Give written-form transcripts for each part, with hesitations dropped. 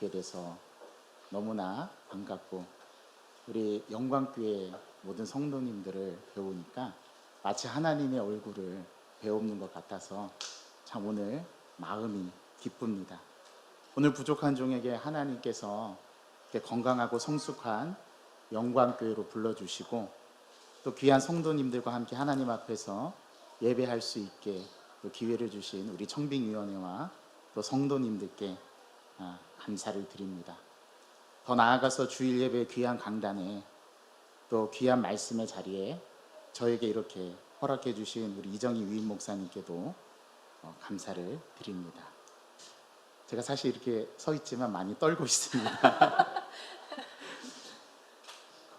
뵙게 돼서 너무나 반갑고, 우리 영광교회 모든 성도님들을 배우니까 마치 하나님의 얼굴을 배우는 것 같아서 참 오늘 마음이 기쁩니다. 오늘 부족한 종에게 하나님께서 이렇게 건강하고 성숙한 영광교회로 불러주시고, 또 귀한 성도님들과 함께 하나님 앞에서 예배할 수 있게 또 기회를 주신 우리 청빙위원회와 또 성도님들께 감사를 드립니다. 더 나아가서 주일 예배 귀한 강단에 또 귀한 말씀의 자리에 저에게 이렇게 허락해 주신 우리 이정희 위임 목사님께도 감사를 드립니다. 제가 사실 이렇게 서 있지만 많이 떨고 있습니다.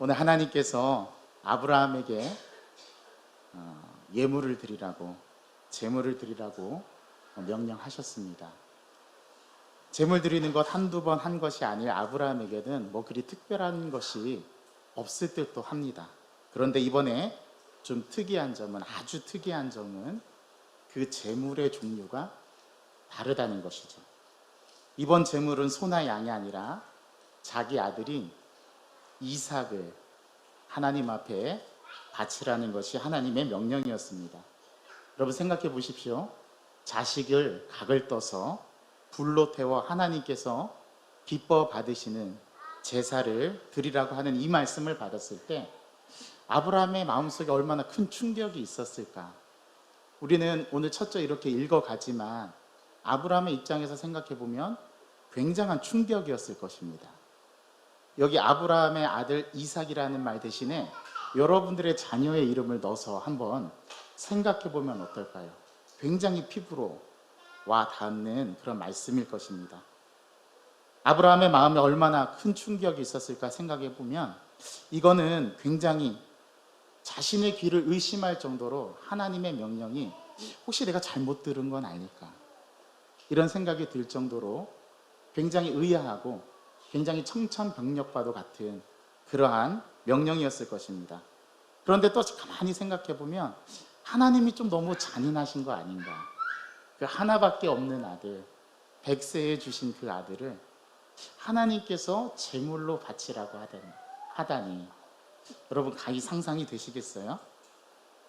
오늘 하나님께서 아브라함에게 예물을 드리라고, 제물을 드리라고 명령하셨습니다. 제물 드리는 것 한두 번 한 것이 아닐 아브라함에게는 뭐 그리 특별한 것이 없을 듯도 합니다. 그런데 이번에 좀 특이한 점은, 아주 특이한 점은 그 제물의 종류가 다르다는 것이죠. 이번 제물은 소나 양이 아니라 자기 아들인 이삭을 하나님 앞에 바치라는 것이 하나님의 명령이었습니다. 여러분 생각해 보십시오. 자식을 각을 떠서 불로 태워 하나님께서 기뻐 받으시는 제사를 드리라고 하는 이 말씀을 받았을 때 아브라함의 마음속에 얼마나 큰 충격이 있었을까. 우리는 오늘 첫째 이렇게 읽어가지만 아브라함의 입장에서 생각해 보면 굉장한 충격이었을 것입니다. 여기 아브라함의 아들 이삭이라는 말 대신에 여러분들의 자녀의 이름을 넣어서 한번 생각해 보면 어떨까요? 굉장히 피부로 와 닿는 그런 말씀일 것입니다. 아브라함의 마음에 얼마나 큰 충격이 있었을까 생각해 보면 이거는 굉장히 자신의 귀를 의심할 정도로 하나님의 명령이 혹시 내가 잘못 들은 건 아닐까, 이런 생각이 들 정도로 굉장히 의아하고 굉장히 청천벽력과도 같은 그러한 명령이었을 것입니다. 그런데 또 가만히 생각해 보면 하나님이 좀 너무 잔인하신 거 아닌가. 그 하나밖에 없는 아들, 100세에 주신 그 아들을 하나님께서 제물로 바치라고 하다니 여러분 가히 상상이 되시겠어요?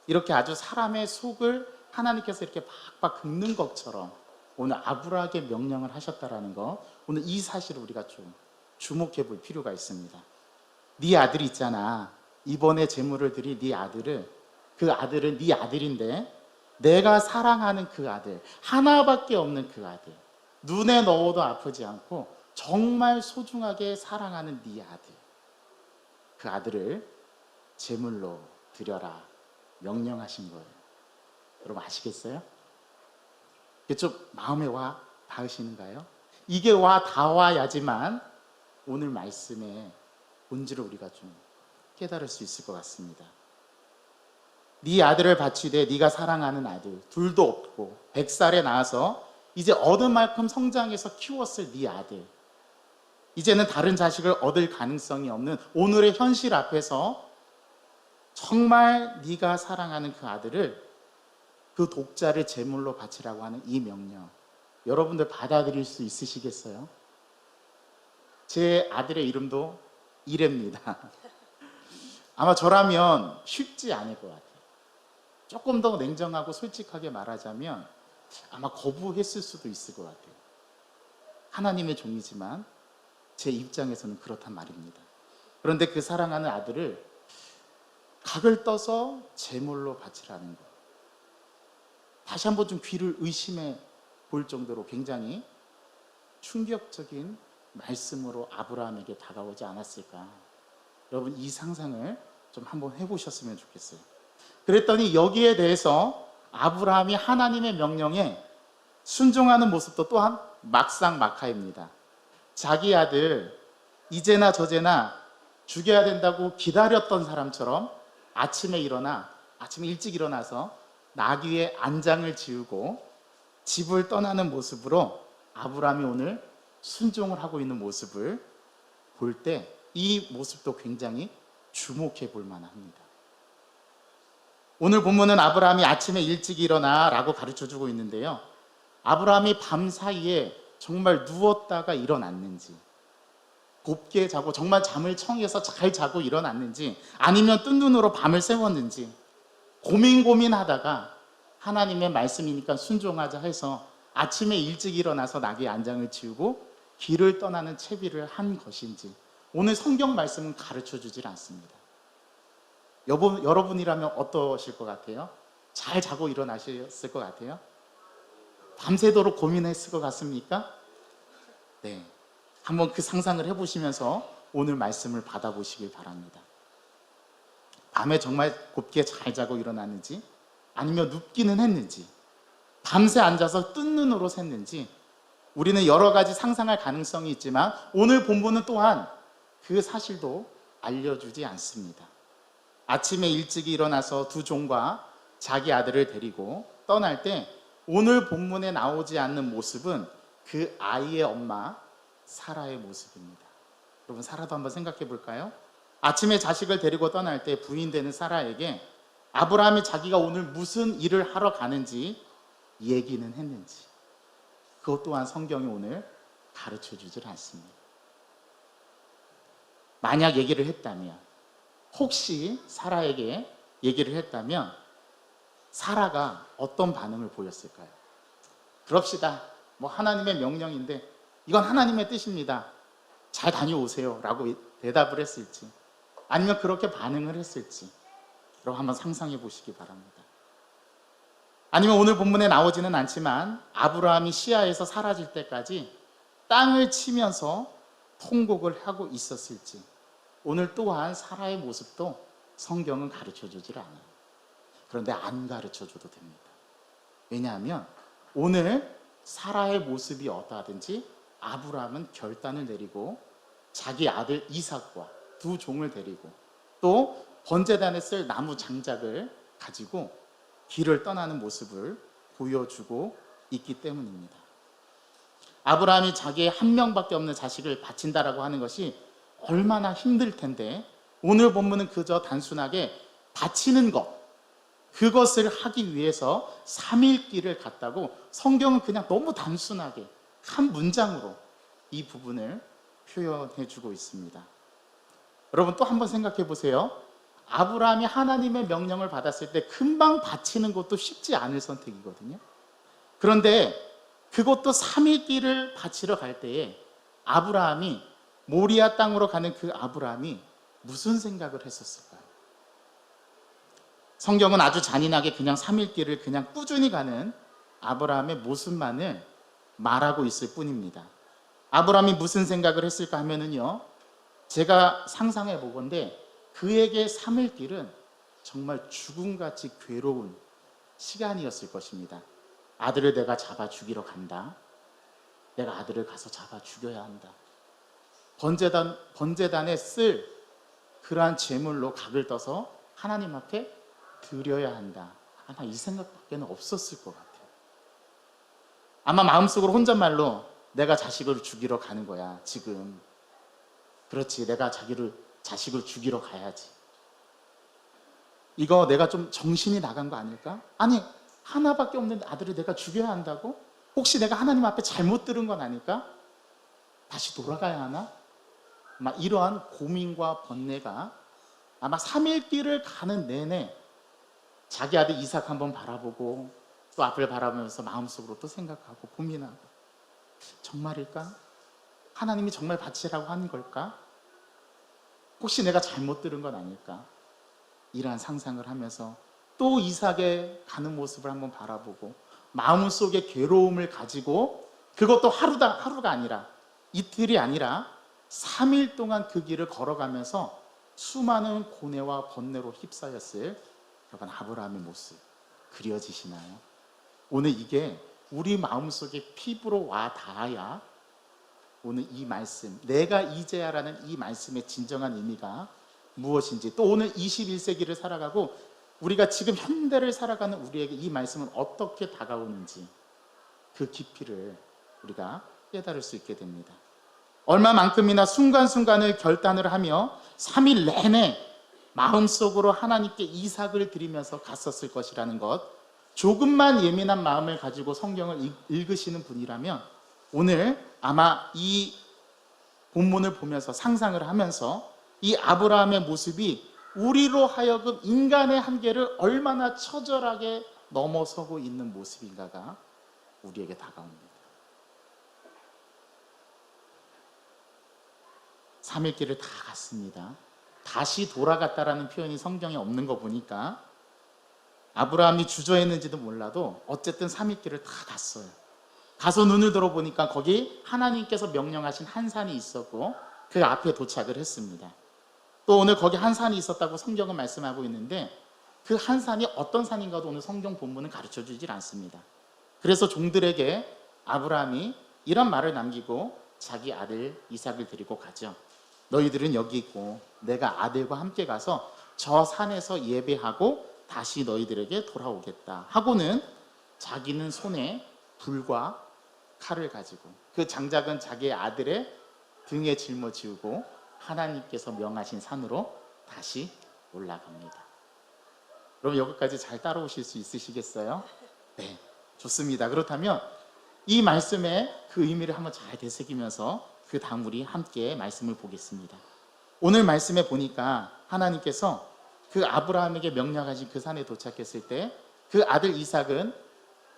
이렇게 아주 사람의 속을 하나님께서 이렇게 박박 긁는 것처럼 오늘 아브라함에게 명령을 하셨다라는 거, 오늘 이 사실을 우리가 좀 주목해 볼 필요가 있습니다. 네 아들이 있잖아. 이번에 제물을 드릴 네 아들을, 그 아들은 네 아들인데 내가 사랑하는 그 아들, 하나밖에 없는 그 아들, 눈에 넣어도 아프지 않고 정말 소중하게 사랑하는 네 아들, 그 아들을 제물로 드려라 명령하신 거예요. 여러분 아시겠어요? 이게 좀 마음에 와 닿으시는가요? 이게 와 닿아야지만 오늘 말씀의 본질을 우리가 좀 깨달을 수 있을 것 같습니다. 네 아들을 바치되 네가 사랑하는 아들, 둘도 없고 100살에 낳아서 이제 얻을 만큼 성장해서 키웠을 네 아들, 이제는 다른 자식을 얻을 가능성이 없는 오늘의 현실 앞에서 정말 네가 사랑하는 그 아들을, 그 독자를 제물로 바치라고 하는 이 명령, 여러분들 받아들일 수 있으시겠어요? 제 아들의 이름도 이래입니다. 아마 저라면 쉽지 않을 것 같아요. 조금 더 냉정하고 솔직하게 말하자면 아마 거부했을 수도 있을 것 같아요. 하나님의 종이지만 제 입장에서는 그렇단 말입니다. 그런데 그 사랑하는 아들을 각을 떠서 제물로 바치라는 것, 다시 한번 좀 귀를 의심해 볼 정도로 굉장히 충격적인 말씀으로 아브라함에게 다가오지 않았을까. 여러분 이 상상을 좀 한번 해보셨으면 좋겠어요. 그랬더니 여기에 대해서 아브라함이 하나님의 명령에 순종하는 모습도 또한 막상막하입니다. 자기 아들 이제나 저제나 죽여야 된다고 기다렸던 사람처럼 아침에 일찍 일어나서 나귀의 안장을 지우고 집을 떠나는 모습으로 아브라함이 오늘 순종을 하고 있는 모습을 볼 때 이 모습도 굉장히 주목해 볼 만합니다. 오늘 본문은 아브라함이 아침에 일찍 일어나 라고 가르쳐 주고 있는데요, 아브라함이 밤 사이에 정말 누웠다가 일어났는지, 곱게 자고 정말 잠을 청해서 잘 자고 일어났는지, 아니면 뜬 눈으로 밤을 새웠는지 고민하다가 하나님의 말씀이니까 순종하자 해서 아침에 일찍 일어나서 낙의 안장을 치우고 길을 떠나는 채비를 한 것인지 오늘 성경 말씀은 가르쳐 주질 않습니다. 여러분이라면 어떠실 것 같아요? 잘 자고 일어나셨을 것 같아요? 밤새도록 고민했을 것 같습니까? 네. 한번 그 상상을 해보시면서 오늘 말씀을 받아보시길 바랍니다. 밤에 정말 곱게 잘 자고 일어났는지, 아니면 눕기는 했는지, 밤새 앉아서 뜬 눈으로 샜는지, 우리는 여러 가지 상상할 가능성이 있지만 오늘 본문은 또한 그 사실도 알려주지 않습니다. 아침에 일찍 일어나서 두 종과 자기 아들을 데리고 떠날 때 오늘 본문에 나오지 않는 모습은 그 아이의 엄마 사라의 모습입니다. 여러분, 사라도 한번 생각해 볼까요? 아침에 자식을 데리고 떠날 때 부인 되는 사라에게 아브라함이 자기가 오늘 무슨 일을 하러 가는지 얘기는 했는지, 그것 또한 성경이 오늘 가르쳐 주질 않습니다. 만약 얘기를 했다면, 혹시 사라에게 얘기를 했다면 사라가 어떤 반응을 보였을까요? 그럽시다. 뭐 하나님의 명령인데 이건 하나님의 뜻입니다. 잘 다녀오세요 라고 대답을 했을지, 아니면 그렇게 반응을 했을지 여러분 한번 상상해 보시기 바랍니다. 아니면 오늘 본문에 나오지는 않지만 아브라함이 시야에서 사라질 때까지 땅을 치면서 통곡을 하고 있었을지, 오늘 또한 사라의 모습도 성경은 가르쳐 주질 않아요. 그런데 안 가르쳐 줘도 됩니다. 왜냐하면 오늘 사라의 모습이 어떠하든지 아브라함은 결단을 내리고 자기 아들 이삭과 두 종을 데리고 또 번제단에 쓸 나무 장작을 가지고 길을 떠나는 모습을 보여주고 있기 때문입니다. 아브라함이 자기의 한 명밖에 없는 자식을 바친다라고 하는 것이 얼마나 힘들 텐데 오늘 본문은 그저 단순하게 바치는 것, 그것을 하기 위해서 3일 길을 갔다고 성경은 그냥 너무 단순하게 한 문장으로 이 부분을 표현해 주고 있습니다. 여러분, 또 한번 생각해 보세요. 아브라함이 하나님의 명령을 받았을 때 금방 바치는 것도 쉽지 않을 선택이거든요. 그런데 그것도 3일 길을 바치러 갈 때에 아브라함이, 모리아 땅으로 가는 그 아브라함이 무슨 생각을 했었을까요? 성경은 아주 잔인하게 그냥 3일 길을 그냥 꾸준히 가는 아브라함의 모습만을 말하고 있을 뿐입니다. 아브라함이 무슨 생각을 했을까 하면은요, 제가 상상해 보건대 그에게 3일 길은 정말 죽음같이 괴로운 시간이었을 것입니다. 아들을 내가 잡아 죽이러 간다. 내가 아들을 가서 잡아 죽여야 한다. 번제단에 쓸 그러한 제물로 각을 떠서 하나님 앞에 드려야 한다. 아마 이 생각밖에는 없었을 것 같아요. 아마 마음속으로 혼잣말로 내가 자식을 죽이러 가는 거야 지금. 그렇지, 내가 자식을 죽이러 가야지. 이거 내가 좀 정신이 나간 거 아닐까? 아니, 하나밖에 없는 아들을 내가 죽여야 한다고? 혹시 내가 하나님 앞에 잘못 들은 건 아닐까? 다시 돌아가야 하나? 아마 이러한 고민과 번뇌가 아마 3일 길을 가는 내내 자기 아들 이삭 한번 바라보고 또 앞을 바라보면서 마음속으로 또 생각하고 고민하고, 정말일까? 하나님이 정말 바치라고 하는 걸까? 혹시 내가 잘못 들은 건 아닐까? 이러한 상상을 하면서 또 이삭의 가는 모습을 한번 바라보고 마음속에 괴로움을 가지고, 그것도 하루가 아니라 이틀이 아니라 3일 동안 그 길을 걸어가면서 수많은 고뇌와 번뇌로 휩싸였을 여러분 아브라함의 모습 그려지시나요? 오늘 이게 우리 마음속에 피부로 와 닿아야 오늘 이 말씀, 내가 이제야라는 이 말씀의 진정한 의미가 무엇인지, 또 오늘 21세기를 살아가고 우리가 지금 현대를 살아가는 우리에게 이 말씀은 어떻게 다가오는지 그 깊이를 우리가 깨달을 수 있게 됩니다. 얼마만큼이나 순간순간을 결단을 하며 3일 내내 마음속으로 하나님께 이삭을 드리면서 갔었을 것이라는 것, 조금만 예민한 마음을 가지고 성경을 읽으시는 분이라면 오늘 아마 이 본문을 보면서 상상을 하면서 이 아브라함의 모습이 우리로 하여금 인간의 한계를 얼마나 처절하게 넘어서고 있는 모습인가가 우리에게 다가옵니다. 3일 길을 다 갔습니다. 다시 돌아갔다라는 표현이 성경에 없는 거 보니까 아브라함이 주저했는지도 몰라도 어쨌든 3일 길을 다 갔어요. 가서 눈을 들어보니까 거기 하나님께서 명령하신 한 산이 있었고 그 앞에 도착을 했습니다. 또 오늘 거기 한 산이 있었다고 성경은 말씀하고 있는데 그 한 산이 어떤 산인가도 오늘 성경 본문은 가르쳐 주질 않습니다. 그래서 종들에게 아브라함이 이런 말을 남기고 자기 아들 이삭을 데리고 가죠. 너희들은 여기 있고 내가 아들과 함께 가서 저 산에서 예배하고 다시 너희들에게 돌아오겠다 하고는 자기는 손에 불과 칼을 가지고 그 장작은 자기의 아들의 등에 짊어지우고 하나님께서 명하신 산으로 다시 올라갑니다. 그럼 여기까지 잘 따라오실 수 있으시겠어요? 네, 좋습니다. 그렇다면 이 말씀의 그 의미를 한번 잘 되새기면서 그 다음 우리 함께 말씀을 보겠습니다. 오늘 말씀에 보니까 하나님께서 그 아브라함에게 명령하신 그 산에 도착했을 때 그 아들 이삭은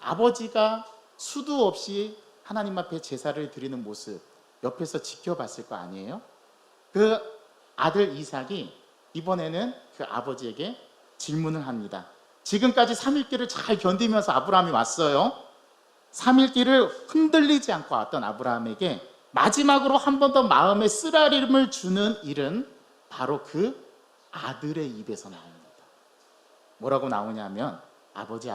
아버지가 수도 없이 하나님 앞에 제사를 드리는 모습 옆에서 지켜봤을 거 아니에요? 그 아들 이삭이 이번에는 그 아버지에게 질문을 합니다. 지금까지 3일길을 잘 견디면서 아브라함이 왔어요. 3일길을 흔들리지 않고 왔던 아브라함에게 마지막으로 한 번 더 마음에 쓰라림을 주는 일은 바로 그 아들의 입에서 나옵니다. 뭐라고 나오냐면 아버지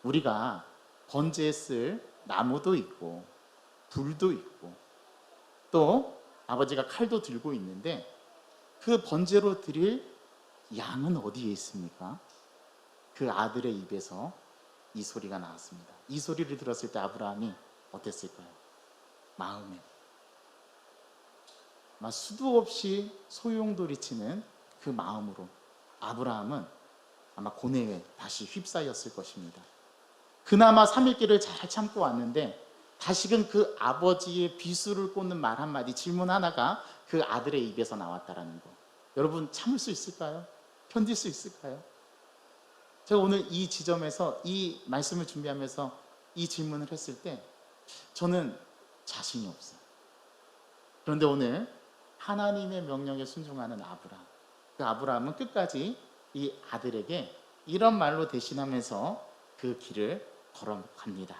우리가 번제에 쓸 나무도 있고 불도 있고 또 아버지가 칼도 들고 있는데 그 번제로 드릴 양은 어디에 있습니까? 그 아들의 입에서 이 소리가 나왔습니다. 이 소리를 들었을 때 아브라함이 어땠을까요? 마음에 수도 없이 소용돌이치는 그 마음으로 아브라함은 아마 고뇌에 다시 휩싸였을 것입니다. 그나마 3일길을 잘 참고 왔는데 다시금 그 아버지의 비수를 꽂는 말 한마디, 질문 하나가 그 아들의 입에서 나왔다라는 거. 여러분 참을 수 있을까요? 견딜 수 있을까요? 제가 오늘 이 지점에서 이 말씀을 준비하면서 이 질문을 했을 때 저는 자신이 없어요. 그런데 오늘 하나님의 명령에 순종하는 아브라함, 그 아브라함은 끝까지 이 아들에게 이런 말로 대신하면서 그 길을 걸어갑니다.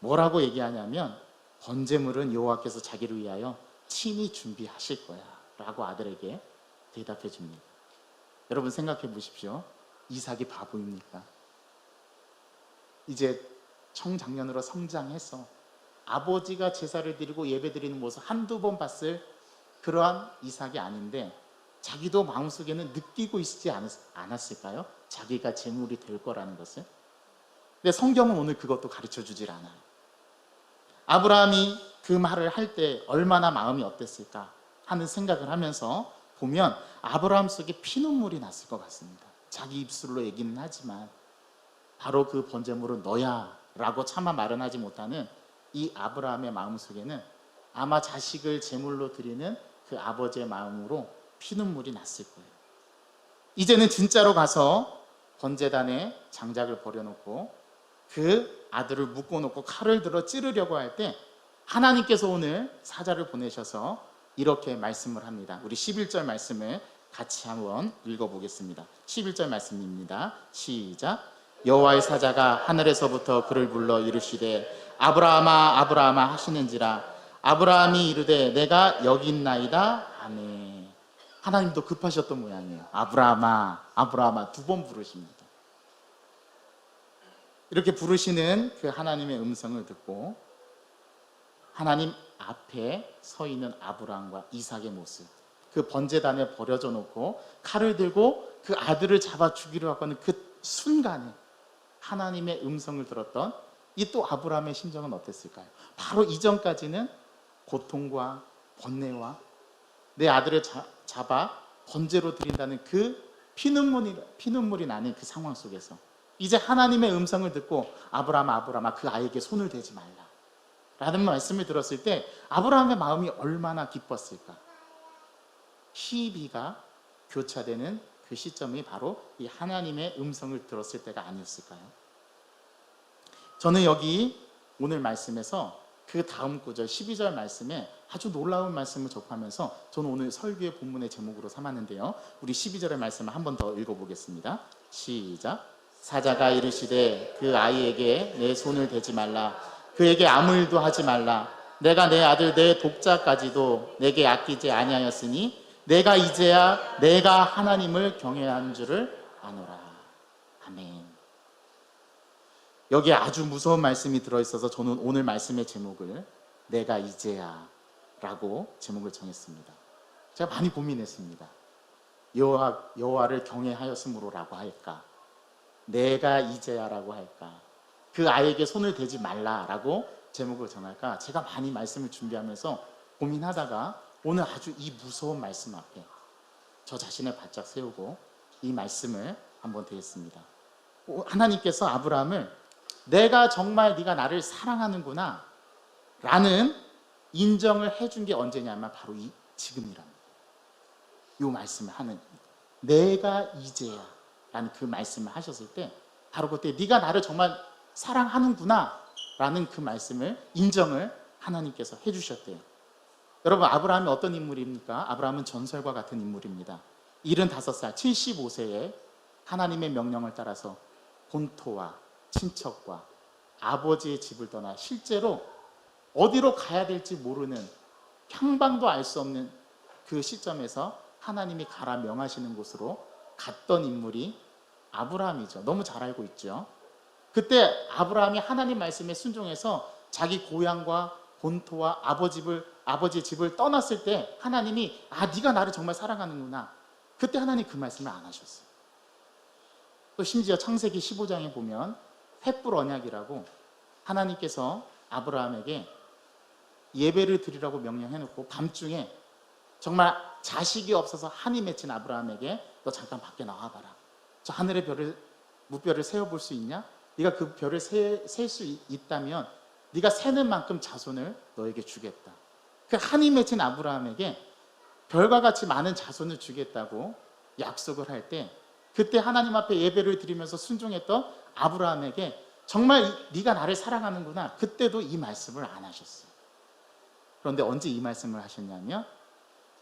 뭐라고 얘기하냐면 번제물은 여호와께서 자기를 위하여 친히 준비하실 거야 라고 아들에게 대답해 줍니다. 여러분 생각해 보십시오. 이삭이 바보입니까? 이제 청장년으로 성장해서 아버지가 제사를 드리고 예배 드리는 모습 한두 번 봤을 그러한 이삭이 아닌데 자기도 마음속에는 느끼고 있지 않았을까요? 자기가 제물이 될 거라는 것을. 근데 성경은 오늘 그것도 가르쳐 주질 않아요. 아브라함이 그 말을 할 때 얼마나 마음이 어땠을까 하는 생각을 하면서 보면 아브라함 속에 피눈물이 났을 것 같습니다. 자기 입술로 얘기는 하지만 바로 그 번제물은 너야 라고 차마 말은 하지 못하는 이 아브라함의 마음 속에는 아마 자식을 제물로 드리는 그 아버지의 마음으로 피눈물이 났을 거예요. 이제는 진짜로 가서 번제단에 장작을 버려놓고 그 아들을 묶어놓고 칼을 들어 찌르려고 할 때 하나님께서 오늘 사자를 보내셔서 이렇게 말씀을 합니다. 우리 11절 말씀을 같이 한번 읽어보겠습니다. 11절 말씀입니다. 시작. 여호와의 사자가 하늘에서부터 그를 불러 이르시되 아브라함아 아브라함아 하시는지라. 아브라함이 이르되 내가 여기 있나이다 하네. 하나님도 급하셨던 모양이에요. 아브라함아 아브라함아 두 번 부르십니다. 이렇게 부르시는 그 하나님의 음성을 듣고 하나님 앞에 서 있는 아브라함과 이삭의 모습, 그 번제단에 버려져 놓고 칼을 들고 그 아들을 잡아 죽이려 하는 그 순간에 하나님의 음성을 들었던 이 또 아브라함의 심정은 어땠을까요? 바로 이전까지는 고통과 번뇌와 내 아들을 잡아 번제로 드린다는 그 피눈물이 나는 그 상황 속에서 이제 하나님의 음성을 듣고 아브라함아 아브라함아 그 아이에게 손을 대지 말라. 라는 말씀을 들었을 때 아브라함의 마음이 얼마나 기뻤을까. 희비가 교차되는 그 시점이 바로 이 하나님의 음성을 들었을 때가 아니었을까요? 저는 여기 오늘 말씀에서 그 다음 구절 12절 말씀에 아주 놀라운 말씀을 접하면서 저는 오늘 설교의 본문의 제목으로 삼았는데요. 우리 12절의 말씀을 한 번 더 읽어보겠습니다. 시작. 사자가 이르시되 그 아이에게 내 손을 대지 말라. 그에게 아무 일도 하지 말라. 내가 내 아들 내 독자까지도 내게 아끼지 아니하였으니 내가 이제야 내가 하나님을 경외하는 줄을 아노라. 아멘. 여기에 아주 무서운 말씀이 들어있어서 저는 오늘 말씀의 제목을 내가 이제야 라고 제목을 정했습니다. 제가 많이 고민했습니다. 여호와를 경외하였으므로 라고 할까, 내가 이제야 라고 할까, 그 아이에게 손을 대지 말라 라고 제목을 정할까, 제가 많이 말씀을 준비하면서 고민하다가 오늘 아주 이 무서운 말씀 앞에 저 자신을 바짝 세우고 이 말씀을 한번 드렸습니다. 하나님께서 아브라함을 내가 정말 네가 나를 사랑하는구나 라는 인정을 해준 게 언제냐면 바로 지금이랍니다. 이 말씀을 하는, 내가 이제야 라는 그 말씀을 하셨을 때 바로 그때 네가 나를 정말 사랑하는구나 라는 그 말씀을 인정을 하나님께서 해주셨대요. 여러분, 아브라함이 어떤 인물입니까? 아브라함은 전설과 같은 인물입니다. 75살 75세에 하나님의 명령을 따라서 본토와 친척과 아버지의 집을 떠나 실제로 어디로 가야 될지 모르는, 향방도 알 수 없는 그 시점에서 하나님이 가라 명하시는 곳으로 갔던 인물이 아브라함이죠. 너무 잘 알고 있죠. 그때 아브라함이 하나님 말씀에 순종해서 자기 고향과 본토와 아버지의 집을 떠났을 때 하나님이 네가 나를 정말 사랑하는구나. 그때 하나님 그 말씀을 안 하셨어요. 또 심지어 창세기 15장에 보면 횃불 언약이라고 하나님께서 아브라함에게 예배를 드리라고 명령해놓고 밤중에 정말 자식이 없어서 한이 맺힌 아브라함에게 너 잠깐 밖에 나와봐라. 저 하늘의 무별을 세어볼 수 있냐? 네가 그 별을 셀 수 있다면 네가 세는 만큼 자손을 너에게 주겠다. 그 한이 맺힌 아브라함에게 별과 같이 많은 자손을 주겠다고 약속을 할 때 그때 하나님 앞에 예배를 드리면서 순종했던 아브라함에게 정말 네가 나를 사랑하는구나. 그때도 이 말씀을 안 하셨어요. 그런데 언제 이 말씀을 하셨냐면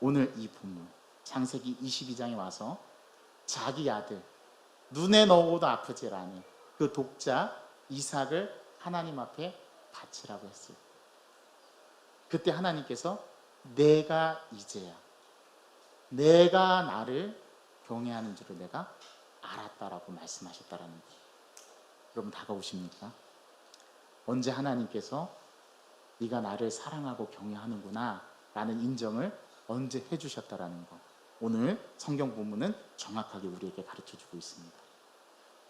오늘 이 본문 창세기 22장에 와서 자기 아들, 눈에 넣어도 아프지 않은 그 독자 이삭을 하나님 앞에 바치라고 했어요. 그때 하나님께서 내가 이제야 내가 나를 경외하는 줄을 내가 알았다라고 말씀하셨다라는 거예요. 여러분 다가오십니까? 언제 하나님께서 네가 나를 사랑하고 경외하는구나 라는 인정을 언제 해주셨다라는 것, 오늘 성경 본문은 정확하게 우리에게 가르쳐주고 있습니다.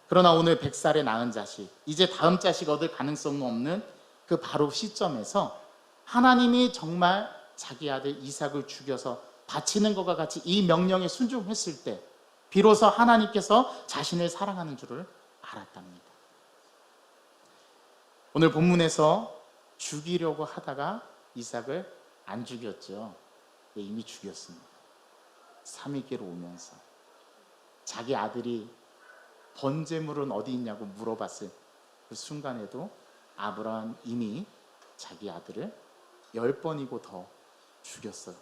그러나 오늘 100살에 낳은 자식, 이제 다음 자식 얻을 가능성도 없는 그 바로 시점에서 하나님이 정말 자기 아들 이삭을 죽여서 바치는 것과 같이 이 명령에 순종했을 때 비로소 하나님께서 자신을 사랑하는 줄을 알았답니다. 오늘 본문에서 죽이려고 하다가 이삭을 안 죽였죠. 이미 죽였습니다. 3일째로 오면서 자기 아들이 번제물은 어디 있냐고 물어봤을 그 순간에도 아브라함 이미 자기 아들을 10번이고 더 죽였어요.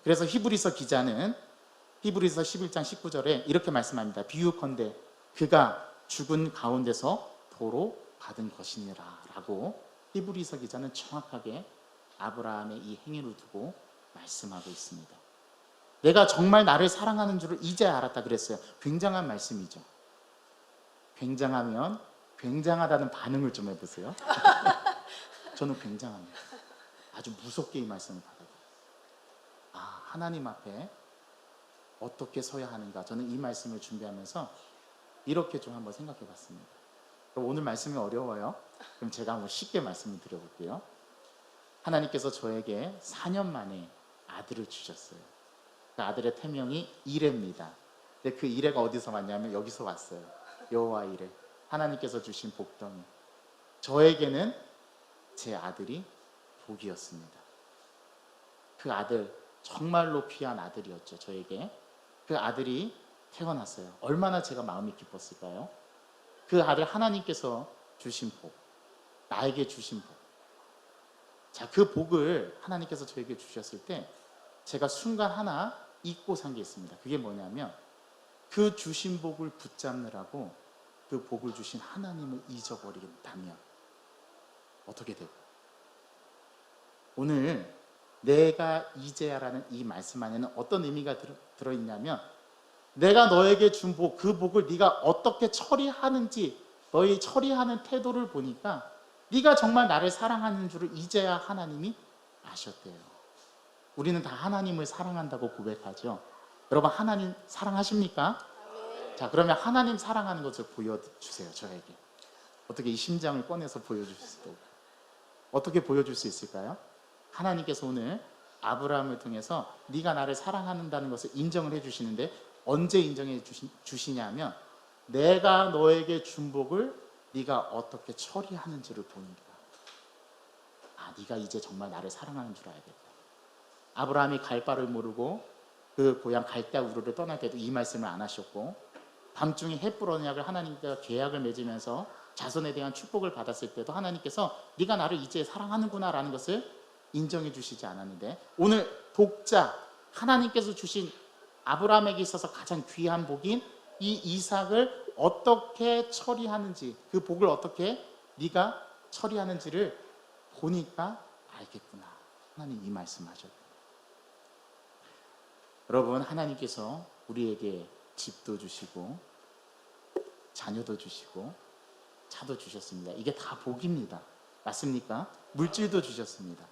그래서 히브리서 기자는 히브리서 11장 19절에 이렇게 말씀합니다. 비유컨대 그가 죽은 가운데서 도로 받은 것이니라 라고 히브리서 기자는 정확하게 아브라함의 이 행위를 두고 말씀하고 있습니다. 내가 정말 나를 사랑하는 줄을 이제 알았다 그랬어요. 굉장한 말씀이죠. 굉장하면 굉장하다는 반응을 좀 해보세요. 저는 굉장합니다. 아주 무섭게 이 말씀을 받아요. 하나님 앞에 어떻게 서야 하는가. 저는 이 말씀을 준비하면서 이렇게 좀 한번 생각해 봤습니다. 오늘 말씀이 어려워요. 그럼 제가 한번 쉽게 말씀을 드려볼게요. 하나님께서 저에게 4년 만에 아들을 주셨어요. 그 아들의 태명이 이레입니다. 근데 그 이레가 어디서 왔냐면 여기서 왔어요. 여호와 이레, 하나님께서 주신 복덩이. 저에게는 제 아들이 복이었습니다. 그 아들, 정말로 귀한 아들이었죠. 저에게 그 아들이 태어났어요. 얼마나 제가 마음이 기뻤을까요? 그 아들, 하나님께서 주신 복, 나에게 주신 복. 자, 그 복을 하나님께서 저에게 주셨을 때 제가 순간 하나 잊고 산 게 있습니다. 그게 뭐냐면, 그 주신 복을 붙잡느라고 그 복을 주신 하나님을 잊어버린다면 어떻게 될까요? 오늘 내가 이제야라는 이 말씀 안에는 어떤 의미가 들어있냐면, 내가 너에게 준 복, 그 복을 네가 어떻게 처리하는지, 너의 처리하는 태도를 보니까 네가 정말 나를 사랑하는 줄을 이제야 하나님이 아셨대요. 우리는 다 하나님을 사랑한다고 고백하죠. 여러분, 하나님 사랑하십니까? 자, 그러면 하나님 사랑하는 것을 보여주세요. 저에게 어떻게 이 심장을 꺼내서 보여줄 수 있을까요? 어떻게 보여줄 수 있을까요? 하나님께서 오늘 아브라함을 통해서 네가 나를 사랑한다는 것을 인정을 해주시는데, 언제 인정해 주시냐면, 내가 너에게 준 복을 네가 어떻게 처리하는지를 보니까, 아, 네가 이제 정말 나를 사랑하는 줄 알겠다. 아브라함이 갈 바를 모르고 그 고향 갈대 우르를 떠날 때도 이 말씀을 안 하셨고, 밤중에 햇불 언약을 하나님과 계약을 맺으면서 자손에 대한 축복을 받았을 때도 하나님께서 네가 나를 이제 사랑하는구나 라는 것을 인정해 주시지 않았는데, 오늘 복자, 하나님께서 주신 아브라함에게 있어서 가장 귀한 복인 이 이삭을 어떻게 처리하는지, 그 복을 어떻게 네가 처리하는지를 보니까 알겠구나. 하나님 이 말씀하셨다. 여러분, 하나님께서 우리에게 집도 주시고 자녀도 주시고 차도 주셨습니다. 이게 다 복입니다. 맞습니까? 물질도 주셨습니다.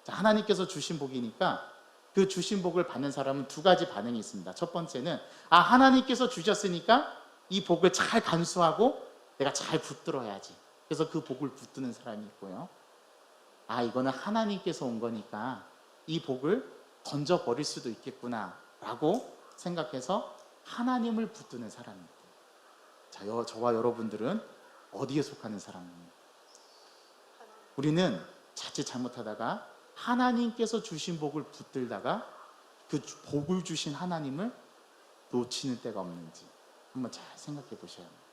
자, 하나님께서 주신 복이니까 그 주신 복을 받는 사람은 두 가지 반응이 있습니다. 첫 번째는, 아, 하나님께서 주셨으니까 이 복을 잘 간수하고 내가 잘 붙들어야지. 그래서 그 복을 붙드는 사람이 있고요. 아, 이거는 하나님께서 온 거니까 이 복을 던져버릴 수도 있겠구나 라고 생각해서 하나님을 붙드는 사람입니다. 자, 저와 여러분들은 어디에 속하는 사람입니까? 우리는 자칫 잘못하다가 하나님께서 주신 복을 붙들다가 그 복을 주신 하나님을 놓치는 때가 없는지 한번 잘 생각해 보셔야 합니다.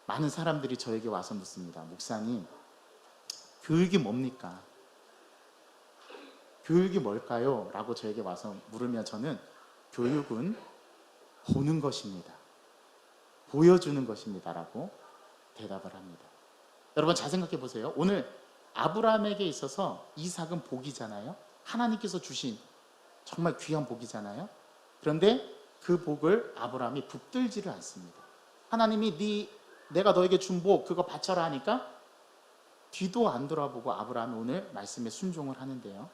많은 사람들이 저에게 와서 묻습니다. 목사님, 교육이 뭡니까? 교육이 뭘까요? 라고 저에게 와서 물으면 저는, 교육은 보는 것입니다. 보여주는 것입니다. 라고 대답을 합니다. 여러분, 잘 생각해 보세요. 오늘 아브라함에게 있어서 이삭은 복이잖아요. 하나님께서 주신 정말 귀한 복이잖아요. 그런데 그 복을 아브라함이 붙들지를 않습니다. 하나님이 내가 너에게 준 복 그거 바쳐라 하니까 뒤도 안 돌아보고 아브라함이 오늘 말씀에 순종을 하는데요.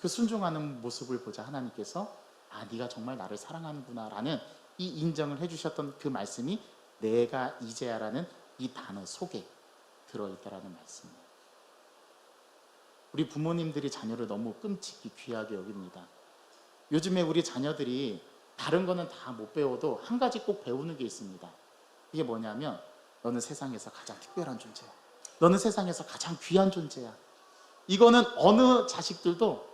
그 순종하는 모습을 보자 하나님께서, 아, 네가 정말 나를 사랑하는구나 라는 이 인정을 해주셨던 그 말씀이 내가 이제야라는 이 단어 속에 들어있다라는 말씀이에요. 우리 부모님들이 자녀를 너무 끔찍히 귀하게 여깁니다. 요즘에 우리 자녀들이 다른 거는 다 못 배워도 한 가지 꼭 배우는 게 있습니다. 이게 뭐냐면, 너는 세상에서 가장 특별한 존재야. 너는 세상에서 가장 귀한 존재야. 이거는 어느 자식들도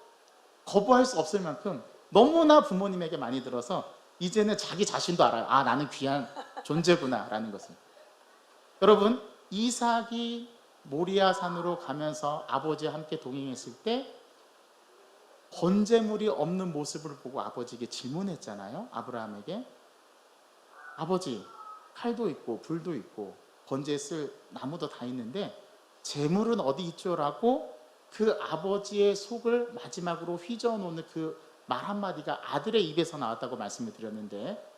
거부할 수 없을 만큼 너무나 부모님에게 많이 들어서 이제는 자기 자신도 알아요. 아, 나는 귀한 존재구나 라는 것을. 여러분, 이삭이 모리아 산으로 가면서 아버지와 함께 동행했을 때 번제물이 없는 모습을 보고 아버지에게 질문했잖아요. 아브라함에게, 아버지, 칼도 있고 불도 있고 번제에 쓸 나무도 다 있는데 제물은 어디 있죠? 라고 그 아버지의 속을 마지막으로 휘저어놓는 그 말 한마디가 아들의 입에서 나왔다고 말씀을 드렸는데,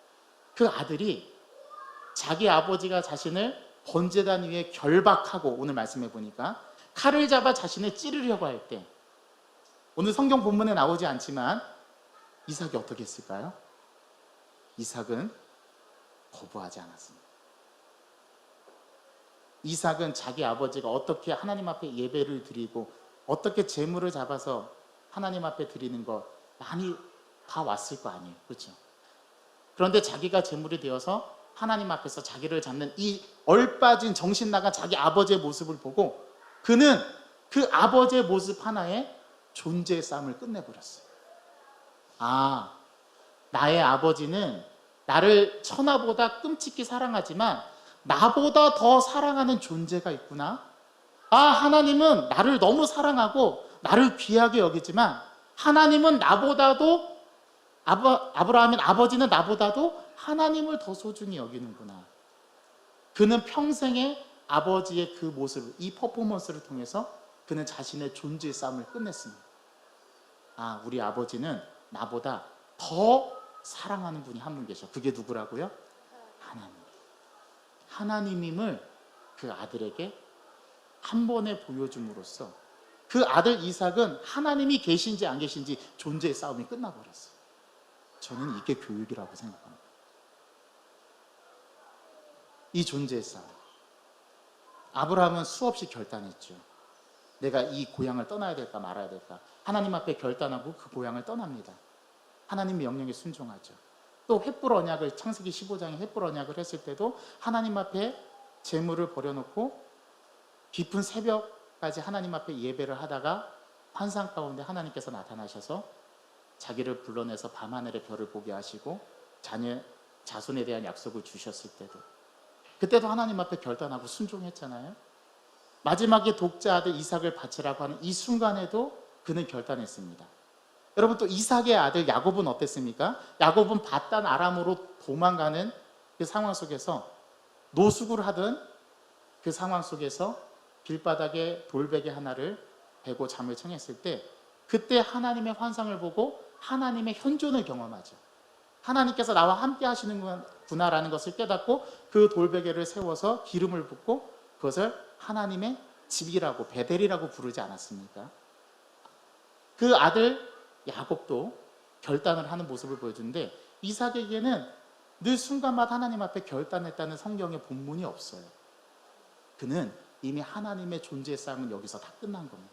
그 아들이 자기 아버지가 자신을 번제단 위에 결박하고, 오늘 말씀해 보니까 칼을 잡아 자신을 찌르려고 할 때, 오늘 성경 본문에 나오지 않지만 이삭이 어떻게 했을까요? 이삭은 거부하지 않았습니다. 이삭은 자기 아버지가 어떻게 하나님 앞에 예배를 드리고 어떻게 제물을 잡아서 하나님 앞에 드리는 거 많이 다 왔을 거 아니에요. 그렇죠? 그런데 자기가 제물이 되어서 하나님 앞에서 자기를 잡는 이 얼빠진 정신 나간 자기 아버지의 모습을 보고 그는 그 아버지의 모습 하나에 존재의 싸움을 끝내버렸어요. 아, 나의 아버지는 나를 천하보다 끔찍히 사랑하지만 나보다 더 사랑하는 존재가 있구나. 아, 하나님은 나를 너무 사랑하고 나를 귀하게 여기지만 하나님은 나보다도 아브라함인 아버지는 나보다도 하나님을 더 소중히 여기는구나. 그는 평생에 아버지의 그 모습을, 이 퍼포먼스를 통해서 그는 자신의 존재의 싸움을 끝냈습니다. 아, 우리 아버지는 나보다 더 사랑하는 분이 한 분 계셔. 그게 누구라고요? 하나님. 하나님임을 그 아들에게 한 번에 보여줌으로써 그 아들 이삭은 하나님이 계신지 안 계신지 존재의 싸움이 끝나버렸어요. 저는 이게 교육이라고 생각합니다. 이 존재의 싸움. 아브라함은 수없이 결단했죠. 내가 이 고향을 떠나야 될까 말아야 될까. 하나님 앞에 결단하고 그 고향을 떠납니다. 하나님 명령에 순종하죠. 또 횃불 언약을, 창세기 15장에 횃불 언약을 했을 때도 하나님 앞에 재물을 버려놓고 깊은 새벽까지 하나님 앞에 예배를 하다가 환상 가운데 하나님께서 나타나셔서 자기를 불러내서 밤하늘의 별을 보게 하시고 자손에 대한 약속을 주셨을 때도, 그때도 하나님 앞에 결단하고 순종했잖아요. 마지막에 독자 아들 이삭을 바치라고 하는 이 순간에도 그는 결단했습니다. 여러분, 또 이삭의 아들 야곱은 어땠습니까? 야곱은 바단 아람으로 도망가는 그 상황 속에서 노숙을 하던 그 상황 속에서 길바닥에 돌베개 하나를 베고 잠을 청했을 때, 그때 하나님의 환상을 보고 하나님의 현존을 경험하죠. 하나님께서 나와 함께 하시는구나라는 것을 깨닫고 그 돌베개를 세워서 기름을 붓고 그것을 하나님의 집이라고, 베델이라고 부르지 않았습니까? 그 아들 야곱도 결단을 하는 모습을 보여주는데, 이삭에게는 늘 순간마다 하나님 앞에 결단했다는 성경의 본문이 없어요. 그는 이미 하나님의 존재의 싸움은 여기서 다 끝난 겁니다.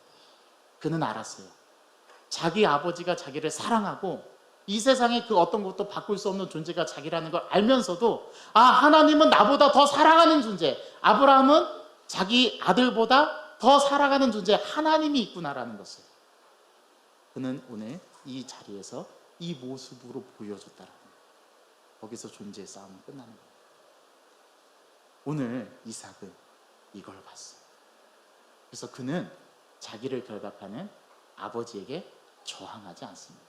그는 알았어요. 자기 아버지가 자기를 사랑하고 이 세상에 그 어떤 것도 바꿀 수 없는 존재가 자기라는 걸 알면서도, 아, 하나님은 나보다 더 사랑하는 존재, 아브라함은 자기 아들보다 더 사랑하는 존재 하나님이 있구나라는 것을 그는 오늘 이 자리에서 이 모습으로 보여줬다라는 거예요. 거기서 존재의 싸움은 끝나는 거예요. 오늘 이삭은 이걸 봤어요. 그래서 그는 자기를 결박하는 아버지에게 저항하지 않습니다.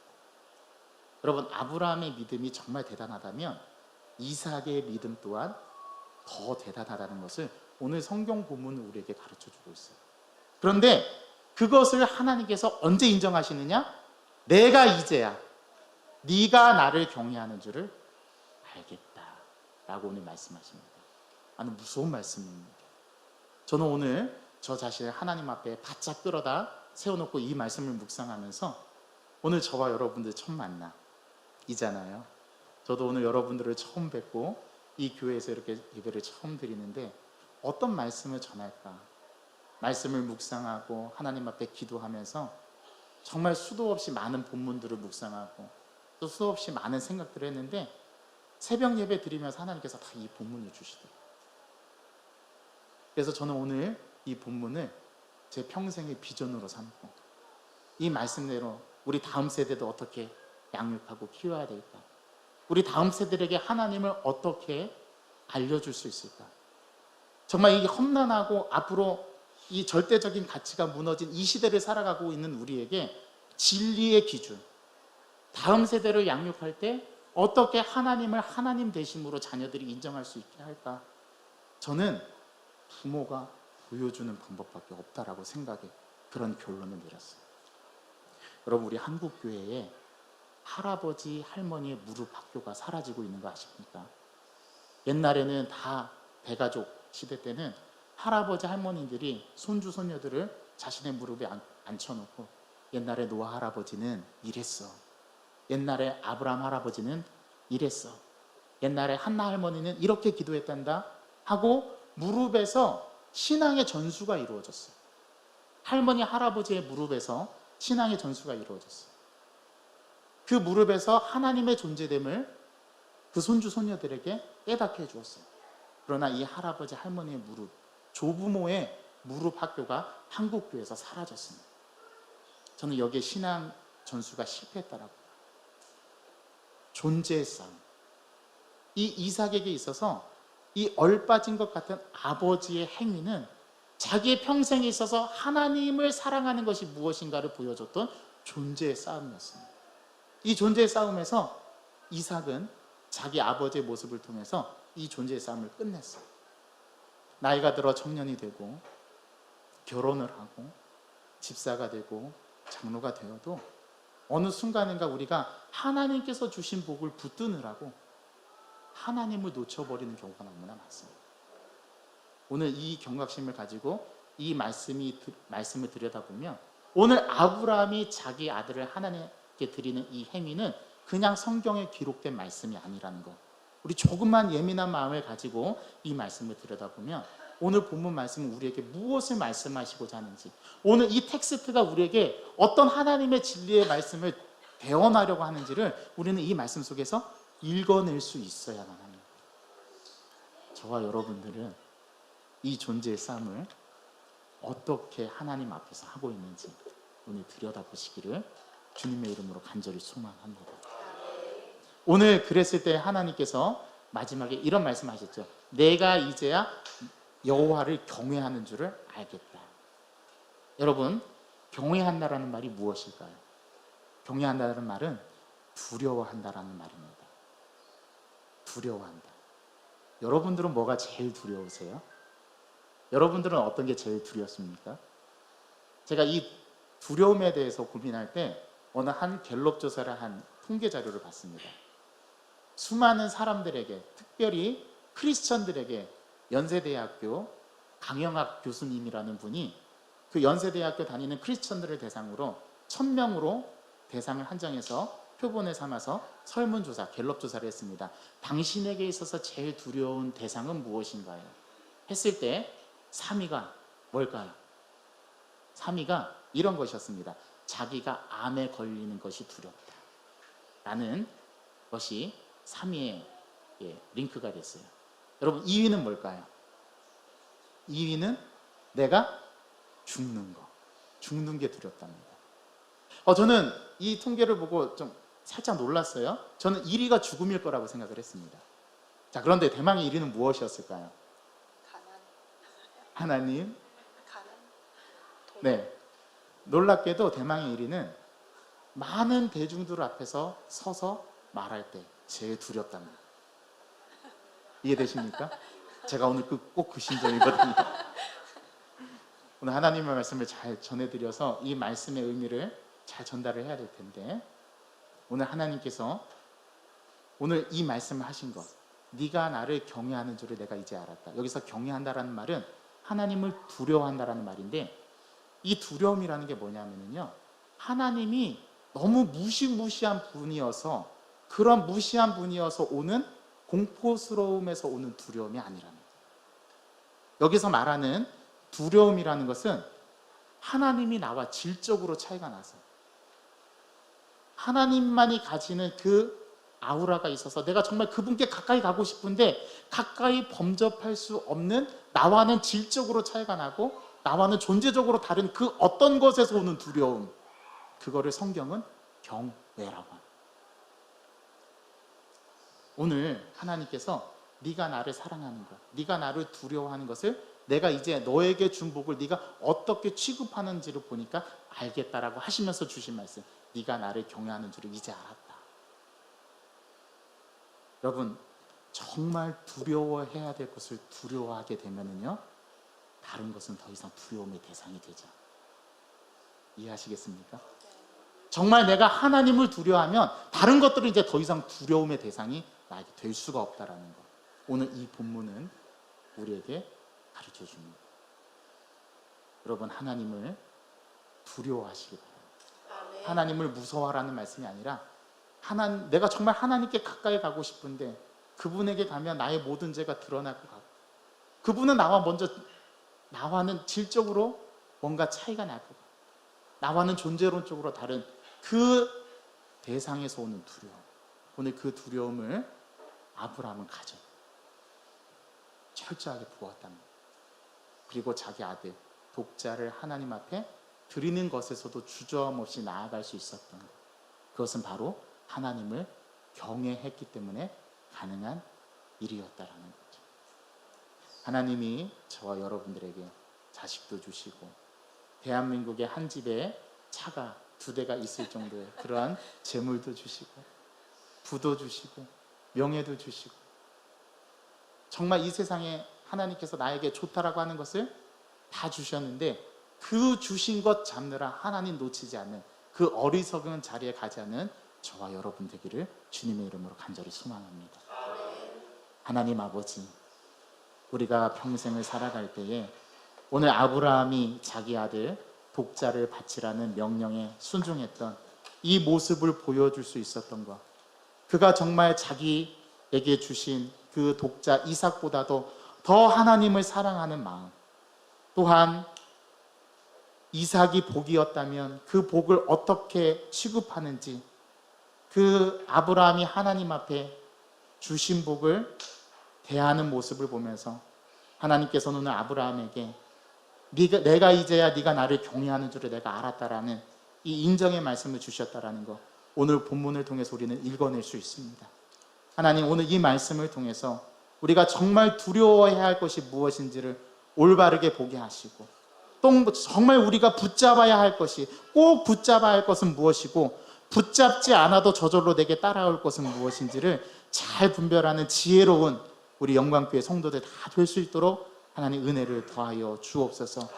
여러분, 아브라함의 믿음이 정말 대단하다면 이삭의 믿음 또한 더 대단하다는 것을 오늘 성경 본문은 우리에게 가르쳐주고 있어요. 그런데 그것을 하나님께서 언제 인정하시느냐? 내가 이제야 네가 나를 경외하는 줄을 알겠다 라고 오늘 말씀하십니다. 아주 무서운 말씀입니다. 저는 오늘 저 자신을 하나님 앞에 바짝 끌어다 세워놓고 이 말씀을 묵상하면서, 오늘 저와 여러분들 첫 만남이잖아요. 저도 오늘 여러분들을 처음 뵙고 이 교회에서 이렇게 예배를 처음 드리는데 어떤 말씀을 전할까? 말씀을 묵상하고 하나님 앞에 기도하면서 정말 수도 없이 많은 본문들을 묵상하고 또 수도 없이 많은 생각들을 했는데, 새벽 예배 드리면서 하나님께서 다 이 본문을 주시더라고요. 그래서 저는 오늘 이 본문을 제 평생의 비전으로 삼고, 이 말씀대로 우리 다음 세대도 어떻게 양육하고 키워야 될까? 우리 다음 세대에게 하나님을 어떻게 알려줄 수 있을까? 정말 이 험난하고 앞으로 이 절대적인 가치가 무너진 이 시대를 살아가고 있는 우리에게 진리의 기준, 다음 세대를 양육할 때 어떻게 하나님을 하나님 되심으로 자녀들이 인정할 수 있게 할까? 저는 부모가 보여주는 방법밖에 없다라고 생각해 그런 결론을 내렸어요. 여러분, 우리 한국 교회에 할아버지 할머니의 무릎 학교가 사라지고 있는 거 아십니까? 옛날에는 다 대가족 시대 때는 할아버지 할머니들이 손주 손녀들을 자신의 무릎에 앉혀놓고, 옛날에 노아 할아버지는 이랬어, 옛날에 아브라함 할아버지는 이랬어, 옛날에 한나 할머니는 이렇게 기도했단다 하고 무릎에서 신앙의 전수가 이루어졌어요. 할머니 할아버지의 무릎에서 신앙의 전수가 이루어졌어요. 그 무릎에서 하나님의 존재됨을 그 손주 손녀들에게 깨닫게 해주었어요. 그러나 이 할아버지 할머니의 무릎, 조부모의 무릎 학교가 한국교회에서 사라졌습니다. 저는 여기에 신앙 전수가 실패했다라고. 존재의 싸움. 이 이삭에게 있어서 이 얼빠진 것 같은 아버지의 행위는 자기의 평생에 있어서 하나님을 사랑하는 것이 무엇인가를 보여줬던 존재의 싸움이었습니다. 이 존재의 싸움에서 이삭은 자기 아버지의 모습을 통해서 이 존재의 싸움을 끝냈어요. 나이가 들어 청년이 되고 결혼을 하고 집사가 되고 장로가 되어도 어느 순간인가 우리가 하나님께서 주신 복을 붙드느라고 하나님을 놓쳐버리는 경우가 너무나 많습니다. 오늘 이 경각심을 가지고 이 말씀을 들여다보면 오늘 아브라함이 자기 아들을 하나님께 드리는 이 행위는 그냥 성경에 기록된 말씀이 아니라는 것. 우리 조금만 예민한 마음을 가지고 이 말씀을 들여다보면 오늘 본문 말씀은 우리에게 무엇을 말씀하시고자 하는지, 오늘 이 텍스트가 우리에게 어떤 하나님의 진리의 말씀을 배워나려고 하는지를 우리는 이 말씀 속에서 읽어낼 수 있어야만 합니다. 저와 여러분들은 이 존재의 싸움을 어떻게 하나님 앞에서 하고 있는지 오늘 들여다보시기를 주님의 이름으로 간절히 소망합니다. 오늘 그랬을 때 하나님께서 마지막에 이런 말씀하셨죠. 내가 이제야 여호와를 경외하는 줄을 알겠다. 여러분, 경외한다라는 말이 무엇일까요? 경외한다는 말은 두려워한다라는 말입니다. 두려워한다. 여러분들은 뭐가 제일 두려우세요? 여러분들은 어떤 게 제일 두렵습니까? 제가 이 두려움에 대해서 고민할 때 어느 한 갤럽 조사를 한 통계 자료를 봤습니다. 수많은 사람들에게, 특별히 크리스천들에게 연세대학교 강영학 교수님이라는 분이 그 연세대학교 다니는 크리스천들을 대상으로 1000명으로 대상을 한정해서 표본을 삼아서 설문조사, 갤럽 조사를 했습니다. 당신에게 있어서 제일 두려운 대상은 무엇인가요? 했을 때 3위가 뭘까요? 3위가 이런 것이었습니다. 자기가 암에 걸리는 것이 두렵다 라는 것이 3위에 링크가 됐어요. 여러분, 2위는 뭘까요? 2위는 내가 죽는 거, 죽는 게 두렵답니다. 저는 이 통계를 보고 좀 살짝 놀랐어요. 저는 1위가 죽음일 거라고 생각을 했습니다. 자, 그런데 대망의 1위는 무엇이었을까요? 하나님. 네, 놀랍게도 대망의 1위는 많은 대중들 앞에서 서서 말할 때 제일 두렵답니다. 이해되십니까? 제가 오늘 꼭 그 심정이거든요. 오늘 하나님의 말씀을 잘 전해드려서 이 말씀의 의미를 잘 전달을 해야 될 텐데, 오늘 하나님께서 오늘 이 말씀을 하신 것, 네가 나를 경외하는 줄을 내가 이제 알았다. 여기서 경외한다라는 말은 하나님을 두려워한다라는 말인데, 이 두려움이라는 게 뭐냐면요, 하나님이 너무 무시무시한 분이어서, 그런 무시한 분이어서 오는 공포스러움에서 오는 두려움이 아니랍니다. 여기서 말하는 두려움이라는 것은 하나님이 나와 질적으로 차이가 나서 하나님만이 가지는 그 아우라가 있어서 내가 정말 그분께 가까이 가고 싶은데 가까이 범접할 수 없는, 나와는 질적으로 차이가 나고 나와는 존재적으로 다른 그 어떤 것에서 오는 두려움, 그거를 성경은 경외라고 합니다. 오늘 하나님께서 네가 나를 사랑하는 것, 네가 나를 두려워하는 것을 내가 이제 너에게 준 복을 네가 어떻게 취급하는지를 보니까 알겠다라고 하시면서 주신 말씀, 네가 나를 경외하는 줄을 이제 알았다. 여러분, 정말 두려워해야 될 것을 두려워하게 되면은요, 다른 것은 더 이상 두려움의 대상이 되죠. 이해하시겠습니까? 정말 내가 하나님을 두려워하면 다른 것들은 이제 더 이상 두려움의 대상이 나에게 될 수가 없다라는 것, 오늘 이 본문은 우리에게 가르쳐 줍니다. 여러분, 하나님을 두려워하시기 바랍니다. 하나님을 무서워하라는 말씀이 아니라 내가 정말 하나님께 가까이 가고 싶은데 그분에게 가면 나의 모든 죄가 드러날 것 같고, 그분은 나와는 질적으로 뭔가 차이가 날 것 같고, 나와는 존재론적으로 다른 그 대상에서 오는 두려움, 오늘 그 두려움을 아브라함은 철저하게 부었답니다. 그리고 자기 아들 독자를 하나님 앞에 드리는 것에서도 주저함없이 나아갈 수 있었던 것. 그것은 바로 하나님을 경외했기 때문에 가능한 일이었다라는 거죠. 하나님이 저와 여러분들에게 자식도 주시고 대한민국의 한 집에 차가 2대가 있을 정도의 그러한 재물도 주시고 부도 주시고 명예도 주시고 정말 이 세상에 하나님께서 나에게 좋다라고 하는 것을 다 주셨는데 그 주신 것 잡느라 하나님 놓치지 않는 그 어리석은 자리에 가지 않는 저와 여러분 되기를 주님의 이름으로 간절히 소망합니다. 하나님 아버지, 우리가 평생을 살아갈 때에 오늘 아브라함이 자기 아들 독자를 바치라는 명령에 순종했던 이 모습을 보여줄 수 있었던 것, 그가 정말 자기에게 주신 그 독자 이삭보다도 더 하나님을 사랑하는 마음, 또한 이삭이 복이었다면 그 복을 어떻게 취급하는지, 그 아브라함이 하나님 앞에 주신 복을 대하는 모습을 보면서 하나님께서는 오늘 아브라함에게 내가 이제야 네가 나를 경외하는 줄을 내가 알았다라는 이 인정의 말씀을 주셨다라는 것, 오늘 본문을 통해서 우리는 읽어낼 수 있습니다. 하나님, 오늘 이 말씀을 통해서 우리가 정말 두려워해야 할 것이 무엇인지를 올바르게 보게 하시고, 또 정말 우리가 붙잡아야 할 것이, 꼭 붙잡아야 할 것은 무엇이고 붙잡지 않아도 저절로 내게 따라올 것은 무엇인지를 잘 분별하는 지혜로운 우리 영광교회 성도들 다 될 수 있도록 하나님 은혜를 더하여 주옵소서.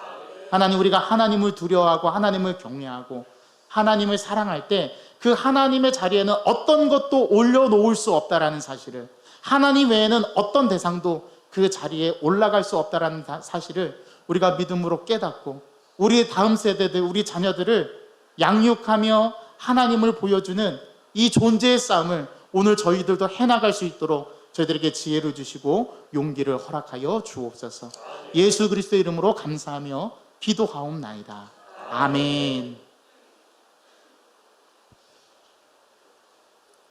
하나님, 우리가 하나님을 두려워하고 하나님을 경외하고 하나님을 사랑할 때 그 하나님의 자리에는 어떤 것도 올려놓을 수 없다라는 사실을, 하나님 외에는 어떤 대상도 그 자리에 올라갈 수 없다라는 사실을 우리가 믿음으로 깨닫고 우리 다음 세대들, 우리 자녀들을 양육하며 하나님을 보여주는 이 존재의 싸움을 오늘 저희들도 해나갈 수 있도록 저희들에게 지혜를 주시고 용기를 허락하여 주옵소서. 예수 그리스도의 이름으로 감사하며 기도하옵나이다. 아멘.